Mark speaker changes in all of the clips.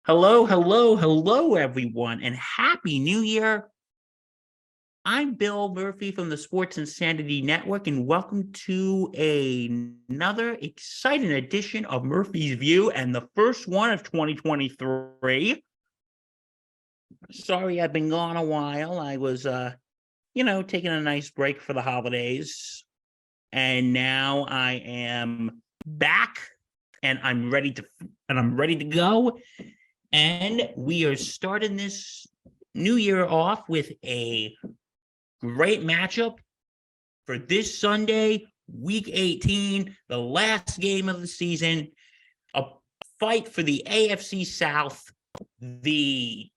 Speaker 1: Hello, hello, hello, everyone, and Happy New Year. I'm Bill Murphy from the Sports Insanity Network, and welcome to another exciting edition of Murphy's View, and the first one of 2023. Sorry I've been gone a while. I was, taking a nice break for the holidays, and now I am back, and I'm ready to go. And we are starting this new year off with a great matchup for this Sunday, week 18, the last game of the season, a fight for the AFC South, the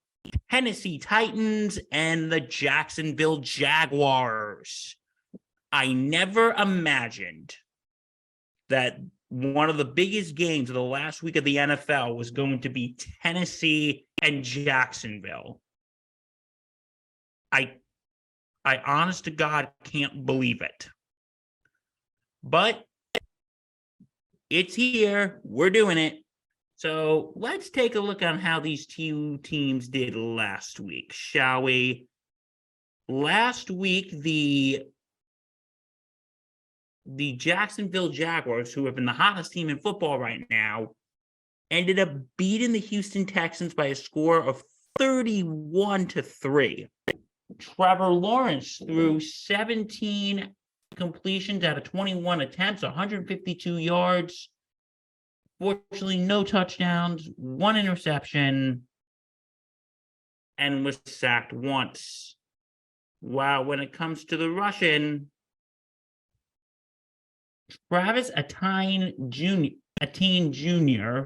Speaker 1: Tennessee Titans and the Jacksonville Jaguars. I never imagined that one of the biggest games of the last week of the NFL was going to be Tennessee and Jacksonville. I honest to God can't believe it. But it's here. We're doing it. So let's take a look on how these two teams did last week, shall we? Last week, the Jacksonville Jaguars, who have been the hottest team in football right now, ended up beating the Houston Texans by a score of 31-3. Trevor Lawrence threw 17 completions out of 21 attempts, 152 yards. Fortunately, no touchdowns, one interception, and was sacked once. While when it comes to the rushing, Travis Etienne Jr.,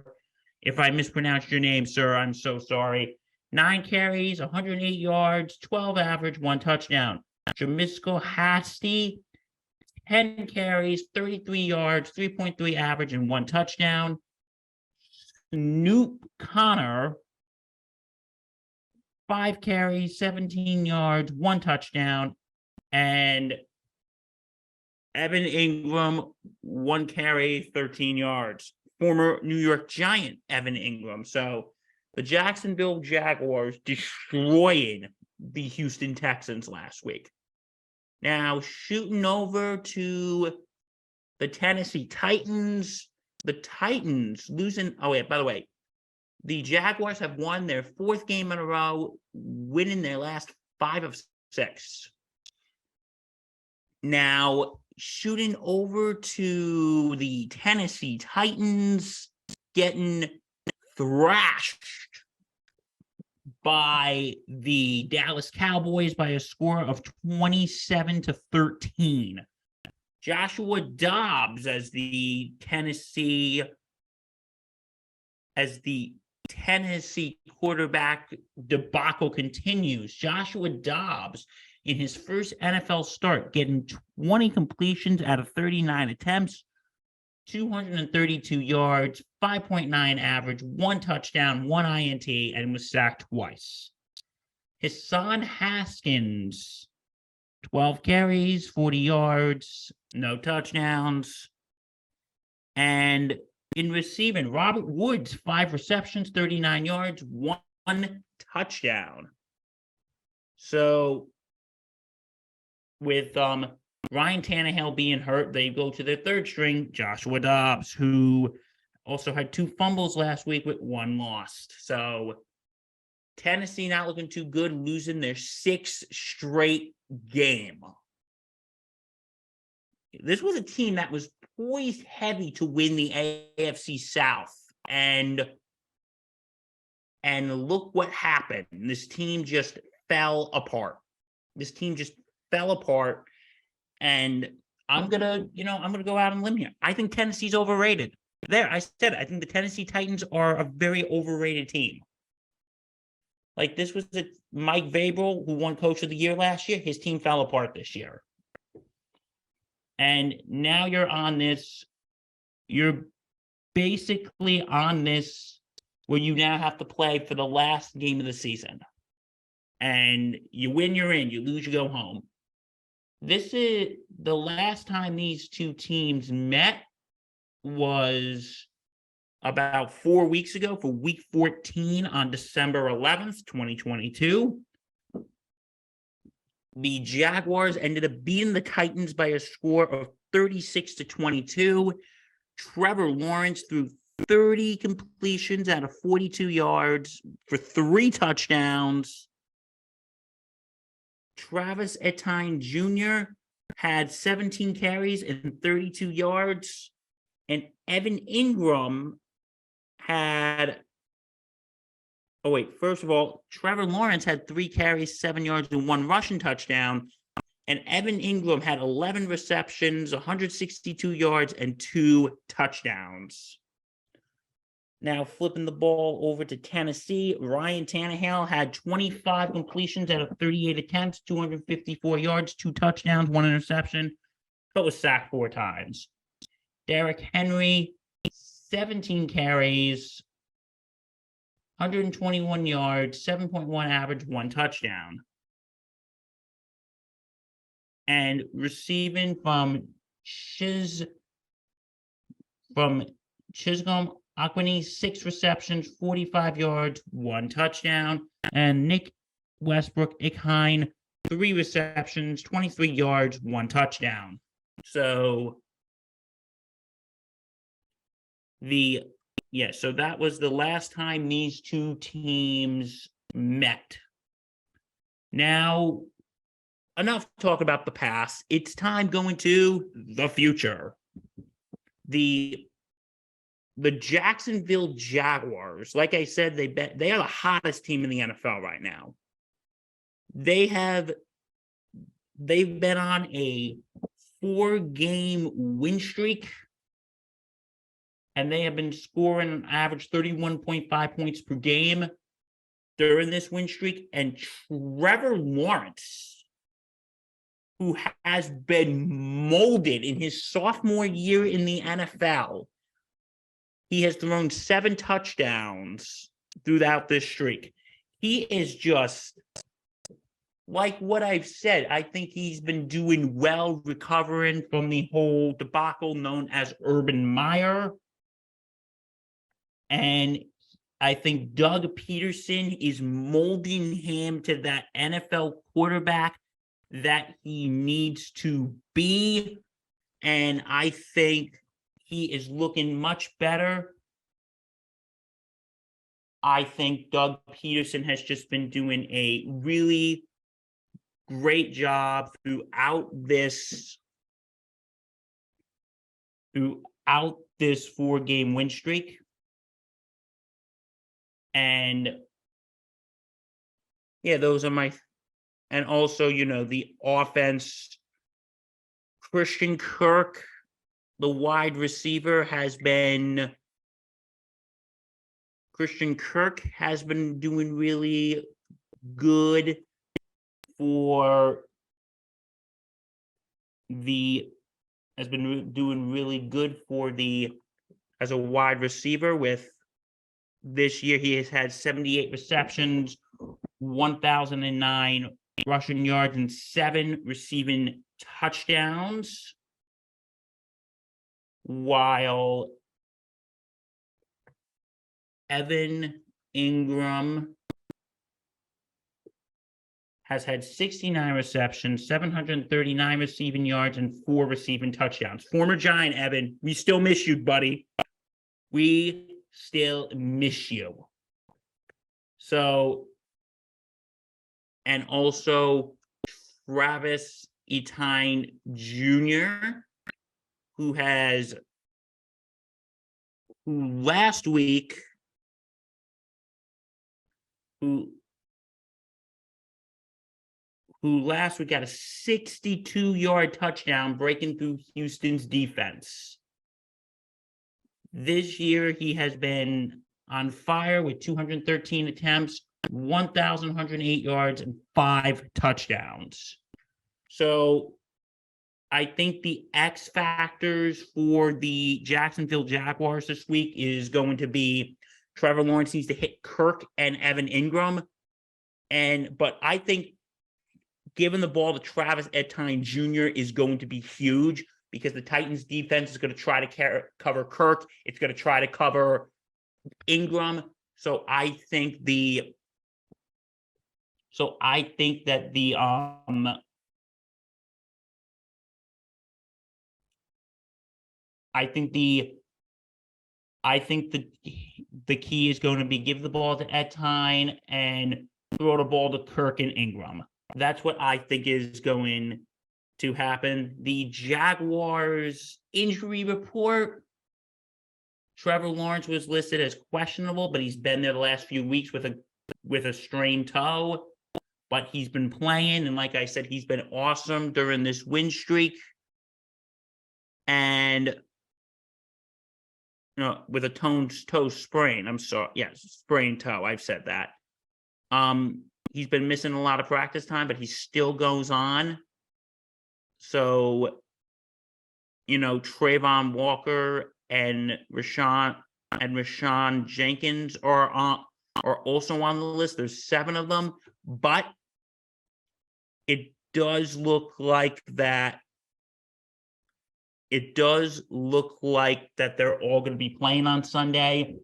Speaker 1: if I mispronounced your name, sir, I'm so sorry. 9 carries, 108 yards, 12 average, 1 touchdown. Jamisko Hasty, 10 carries, 33 yards, 3.3 average, and 1 touchdown. Snoop Connor, 5 carries, 17 yards, 1 touchdown. And Evan Ingram, 1 carry, 13 yards. Former New York Giant Evan Ingram. So the Jacksonville Jaguars destroying the Houston Texans last week. Now, shooting over to the Tennessee Titans. The Titans losing. Oh, wait, by the way, the Jaguars have won their 4th game in a row, winning their last 5 of 6. Now, shooting over to the Tennessee Titans, getting thrashed by the Dallas Cowboys by a score of 27-13. Joshua Dobbs as the Tennessee quarterback debacle continues. Joshua Dobbs, in his first NFL start, getting 20 completions out of 39 attempts, 232 yards, 5.9 average, 1 touchdown, 1 INT, and was sacked twice. Hassan Haskins, 12 carries, 40 yards, no touchdowns. And in receiving, Robert Woods, 5 receptions, 39 yards, 1 touchdown. So with Ryan Tannehill being hurt, they go to their 3rd string, Joshua Dobbs, who also had 2 fumbles last week with 1 lost. So Tennessee not looking too good, losing their 6th straight game. This was a team that was poised heavy to win the AFC South. And look what happened. This team just fell apart. And I'm gonna go out on a limb here. I think Tennessee's overrated. I said it. I think the Tennessee Titans are a very overrated team. Like, this was Mike Vrabel, who won Coach of the Year last year. His team fell apart this year. And now you're basically on this where you now have to play for the last game of the season. And you win, you're in. You lose, you go home. This is the last time these two teams met was about 4 weeks ago for week 14 on December 11th, 2022. The Jaguars ended up beating the Titans by a score of 36-22. Trevor Lawrence threw 30 completions out of 42 yards for 3 touchdowns. Travis Etienne Jr. had 17 carries and 32 yards. And Evan Ingram had, first of all, Trevor Lawrence had 3 carries, 7 yards, and 1 rushing touchdown. And Evan Ingram had 11 receptions, 162 yards, and 2 touchdowns. Now, flipping the ball over to Tennessee, Ryan Tannehill had 25 completions out of 38 attempts, 254 yards, 2 touchdowns, 1 interception, but was sacked 4 times. Derrick Henry, 17 carries, 121 yards, 7.1 average, 1 touchdown. And receiving from Chisholm Aquini, 6 receptions, 45 yards, 1 touchdown. And Nick Westbrook-Ikhine, 3 receptions, 23 yards, 1 touchdown. So so that was the last time these 2 teams met. Now, enough talk about the past. It's time going to the future. The Jacksonville Jaguars, like I said, they are the hottest team in the NFL right now. They've been on a 4-game win streak, and they have been scoring an average 31.5 points per game during this win streak. And Trevor Lawrence, who has been molded in his sophomore year in the NFL, he has thrown 7 touchdowns throughout this streak. He is just, like what I've said, I think he's been doing well recovering from the whole debacle known as Urban Meyer. And I think Doug Peterson is molding him to that NFL quarterback that he needs to be. And I think he is looking much better. I think Doug Peterson has just been doing a really great job throughout this 4-game win streak. And those are and also, the offense, Christian Kirk, the wide receiver, has been doing really good as a wide receiver. With this year, he has had 78 receptions, 1,009 rushing yards, and 7 receiving touchdowns, while Evan Ingram has had 69 receptions, 739 receiving yards, and 4 receiving touchdowns. Former Giant, Evan, we still miss you, buddy. We still miss you. So, and also Travis Etienne Jr., who last week got a 62-yard touchdown breaking through Houston's defense. This year, he has been on fire with 213 attempts, 1,108 yards, and 5 touchdowns. So I think the X factors for the Jacksonville Jaguars this week is going to be Trevor Lawrence needs to hit Kirk and Evan Ingram. But I think giving the ball to Travis Etienne Jr. is going to be huge, because the Titans defense is going to try to cover Kirk. It's going to try to cover Ingram. So I think that I think the I think the key is going to be give the ball to Etine and throw the ball to Kirk and Ingram. That's what I think is going to happen. The Jaguars injury report, Trevor Lawrence was listed as questionable, but he's been there the last few weeks with a strained toe. But he's been playing, and like I said, he's been awesome during this win streak. And with a toe sprain. I'm sorry. Yes, sprained toe. I've said that. He's been missing a lot of practice time, but he still goes on. So, Trayvon Walker and Rashawn Jenkins are also on the list. There's 7 of them, but it does look like that. It does look like that they're all going to be playing on Sunday.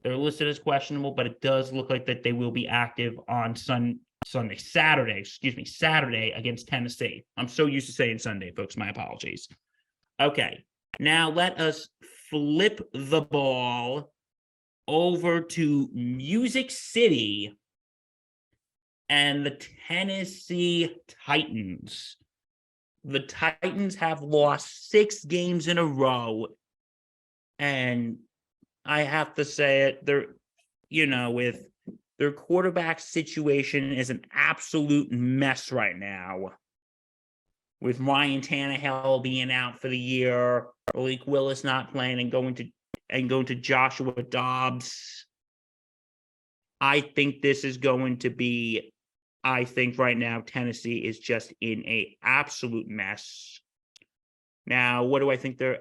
Speaker 1: They're listed as questionable, but it does look like that they will be active on Saturday against Tennessee. I'm so used to saying Sunday, folks. My apologies. Okay, now let us flip the ball over to Music City and the Tennessee Titans. The Titans have lost 6 games in a row, and I have to say it, with their quarterback situation is an absolute mess right now. With Ryan Tannehill being out for the year, Malik Willis not playing and going to Joshua Dobbs. I think right now Tennessee is just in an absolute mess. Now, what do I think their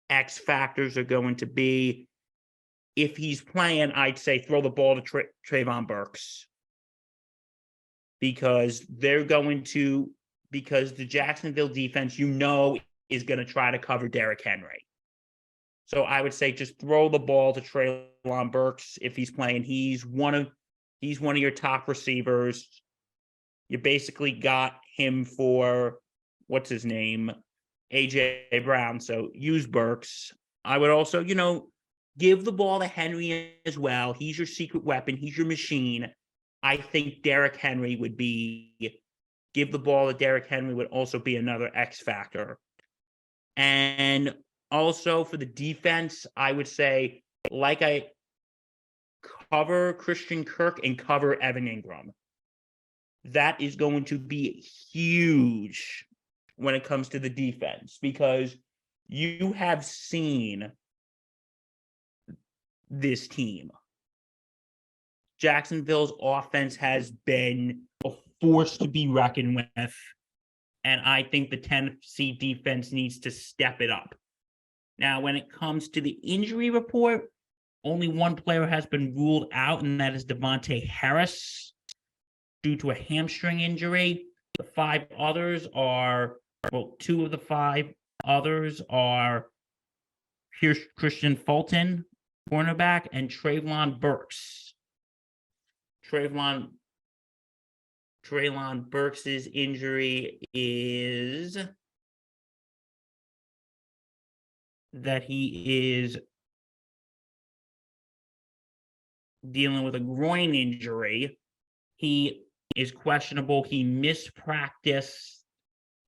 Speaker 1: X factors are going to be? If he's playing, I'd say throw the ball to Trayvon Burks. Because the Jacksonville defense, is going to try to cover Derrick Henry. So I would say just throw the ball to Trayvon Burks if he's playing. He's one of your top receivers. You basically got him for what's his name, AJ Brown. So use Burks. I would also, give the ball to Henry as well. He's your secret weapon. He's your machine. I think Derrick Henry give the ball to Derrick Henry would also be another X factor. And also for the defense, I would say, cover Christian Kirk and cover Evan Ingram. That is going to be huge when it comes to the defense, because you have seen this team. Jacksonville's offense has been a force to be reckoned with, and I think the Tennessee defense needs to step it up. Now, when it comes to the injury report, only one player has been ruled out, and that is Devontae Harris due to a hamstring injury. The 5 others are, 2 of the 5 others are Christian Fulton, cornerback, and Treylon Burks. Treylon Burks' injury is that he is dealing with a groin injury. He is questionable. He missed practice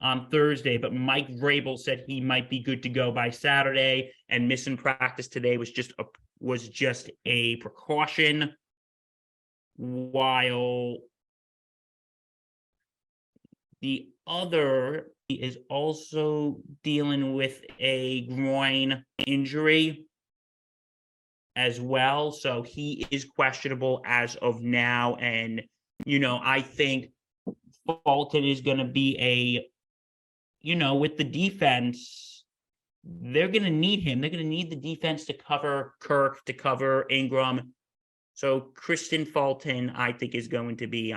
Speaker 1: on Thursday, but Mike Vrabel said he might be good to go by Saturday, and missing practice today was just a precaution. While the other is also dealing with a groin injury as well. So he is questionable as of now. And, I think Fulton is going to be with the defense, they're going to need him. They're going to need the defense to cover Kirk, to cover Ingram. So Christian Fulton, I think, is going to be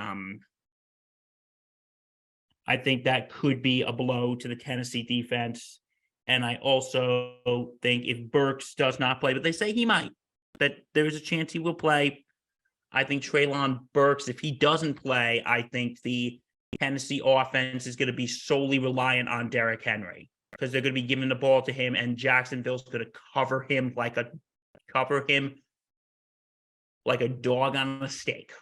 Speaker 1: I think that could be a blow to the Tennessee defense. And I also think if Burks does not play, but they say he might, that there is a chance he will play. I think Treylon Burks, if he doesn't play, I think the Tennessee offense is going to be solely reliant on Derrick Henry because they're going to be giving the ball to him, and Jacksonville's going to cover him like a dog on a steak.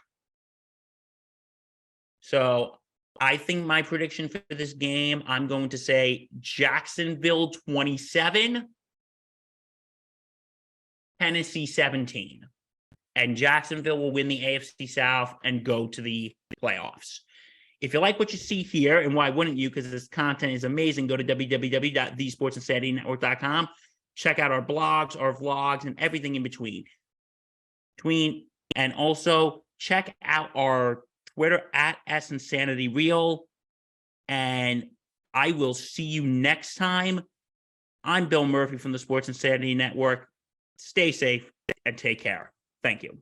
Speaker 1: So I think my prediction for this game, I'm going to say Jacksonville 27, Tennessee 17. And Jacksonville will win the AFC South and go to the playoffs. If you like what you see here, and why wouldn't you? Because this content is amazing. Go to www.thesportsinsanitynetwork.com. Check out our blogs, our vlogs, and everything in between. And also check out our Twitter at @SInsanityReal. And I will see you next time. I'm Bill Murphy from the Sports Insanity Network. Stay safe and take care. Thank you.